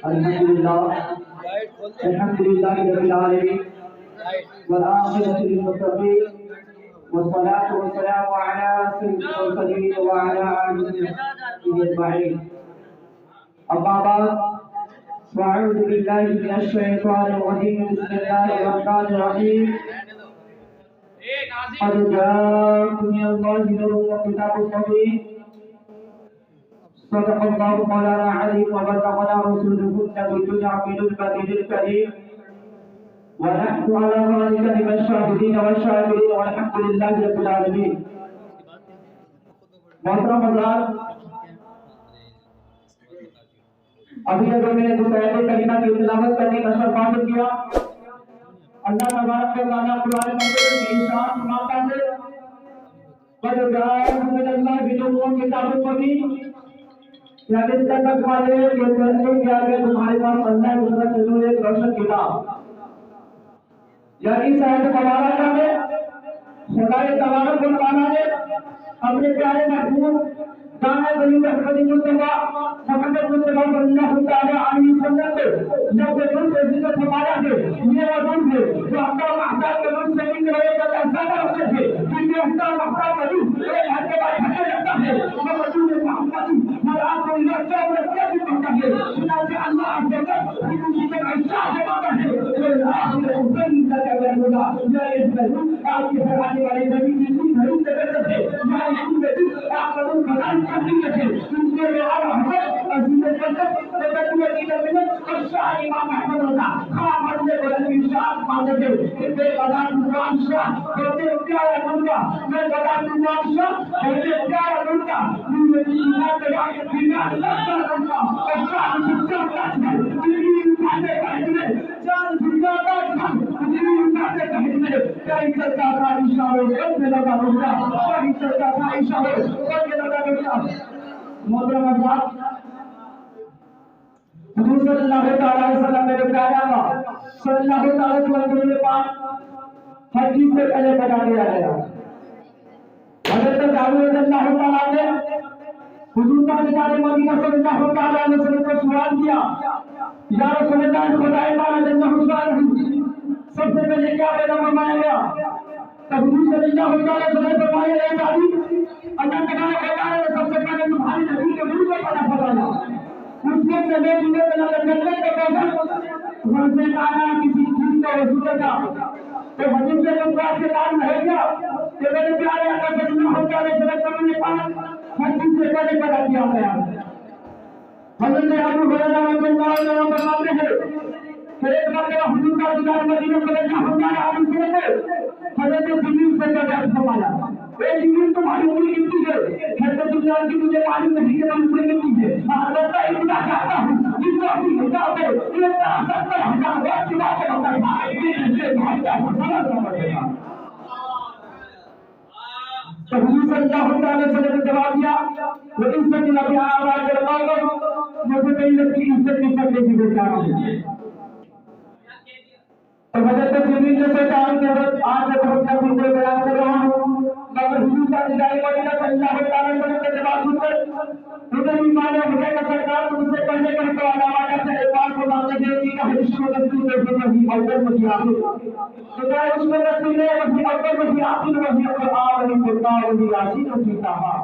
الحمد لله رب العالمين والعاقبة للمتقين والصلاة والسلام على سيد المرسلين وعلى آله أجمعين. أما بعد فأعوذ بالله من الشيطان الرجيم. بسم الله الرحمن الرحيم. قد جاءكم من الله نور وكتاب مبين. صدق الله مولانا العظيم وبلغنا رسوله النبي الأمين المجيد الكريم ونحن على ذلك من الشاهدين والشاكرين والحمد لله رب العالمين. محترم حضرات، ابھی اگر میں نے دوپہر کلمہ کی تلاوت کرنے کا شرف حاصل کیا، اللہ تبارک و تعالیٰ قرآن مجید میں ارشاد فرماتا ہے قد جاءكم من الله نور وكتاب مبين. یعنی اس کا تقویٰ ہے کہ تمہارے پاس اللہ کی طرف سے نور ایک روشن کتاب، یعنی اس آیت مبارکہ میں خدا تبارک و تعالیٰ نے اپنے پیارے محبوب دانا ولی محمد مصطفیٰ محمد مصطفیٰ صلی اللہ علیہ وسلم کو جب نور سے ذکر فرمایا ہے، یہ وہ نور ہے جو احکام احکام کے نور سے نکل رہے کا زیادہ ہوتے تھے، کیونکہ احکام احکام کا نور ایک ہر کے بارے ہٹے رکھتا ہے وہ وجود محمدی اور آپ کو یہ چاہو رکھتے بھی پڑتا ہے. چنانچہ اللہ آپ کے لئے کسی کے احساس سے مانا ہے آپ نے اوپر نیتا کر رہے ہوگا یا اس ضرور آپ کی فرمانے والے نبی کی سن ضرور سے کرتے تھے یا اس میں آپ کا نور بدان کرتے تھے ان کے میں آپ حضرت عزیز جنت نبی عزیز منت اور شاہ امام احمد رضا خواہ مرنے بلند انشاءات مانتے کہ بے بدان نوران شاہ کہتے پیارا نورا میں بدان نوران شاہ کہتے پیارا نورا نور دنیا کے آگے دنیا لگتا نورا اور شاہ سکتا کہتے دنی انسانے کہتے جان دنیا کا جان دنی انسانے کہتے کیا عزت کا تھا اشارہ کرنے لگا نورا اور عزت کا تھا اشارہ کرنے لگا نورا. محترم حضرات، حضور صلی اللہ علیہ وسلم میرے پیارے آقا صلی اللہ علیہ وسلم کے پاس ہر چیز سے پہلے بتا دیا گیا. حضرت جابر رضی اللہ تعالیٰ نے حضور تاجدار مدینہ صلی اللہ علیہ وسلم کو سوال کیا یا رسول اللہ خدا تعالیٰ جل شانہ سب سے پہلے کیا پیدا فرمایا گیا؟ تب حضور صلی اللہ علیہ وسلم فرمایا اے جابر اللہ تعالیٰ کہتا ہے سب سے پہلے تمہاری نبی کے منہ کو پتا فرمایا اس میں سے میں تمہیں بنا کر کرنے کے پیدا وہاں سے کہا کسی چیز کا وصول کا تو حضور سے تم کا سے کام رہے گا کہ میرے پیارے آقا صلی اللہ علیہ وسلم کے پاس ہر چیز سے پہلے پیدا کیا گیا. حضرت ابو ہریرہ رضی اللہ عنہ فرماتے ہیں کہ ایک مرتبہ حضور کا دیدار مدینہ صلی اللہ علیہ وسلم نے حضرت جبریل سے پیدا فرمایا اے جبریل تمہاری عمر کتنی ہے؟ حضرت جبریل کی مجھے معلوم نہیں کہ عمر کتنی ہے. حضرت اتنا چاہتا ہوں جس کو اپنی حساب ہے یہ 70,000 وقت کی بات ہے ہوتا ہے یہ بھائی کا مسئلہ سمجھے گا. تو حضور صلی اللہ علیہ وسلم نے جواب دیا وہ عزت نبی آباد کرواؤ مجھے نہیں لگتی عزت کی پکڑے کی بیچارہ ہے. تو حضرت جبریل نے سوچا کہ آج میں بہت سب کو بیان کر رہا ہوں مگر حضور کا دیدار مدینہ صلی اللہ علیہ وسلم کے جواب سن کر مجھے ایمان ہونے کا سرکار تم سے پہلے کر کے علامہ سے ایمان کو ماننے دیتی کہ حدیث میں دستور دیتے وہی اول وہی آخر تو کیا اس میں دستور ہے وہی اول وہی آخر وہی قرآن وہی قرآن وہی یاسین وہی طٰہٰ.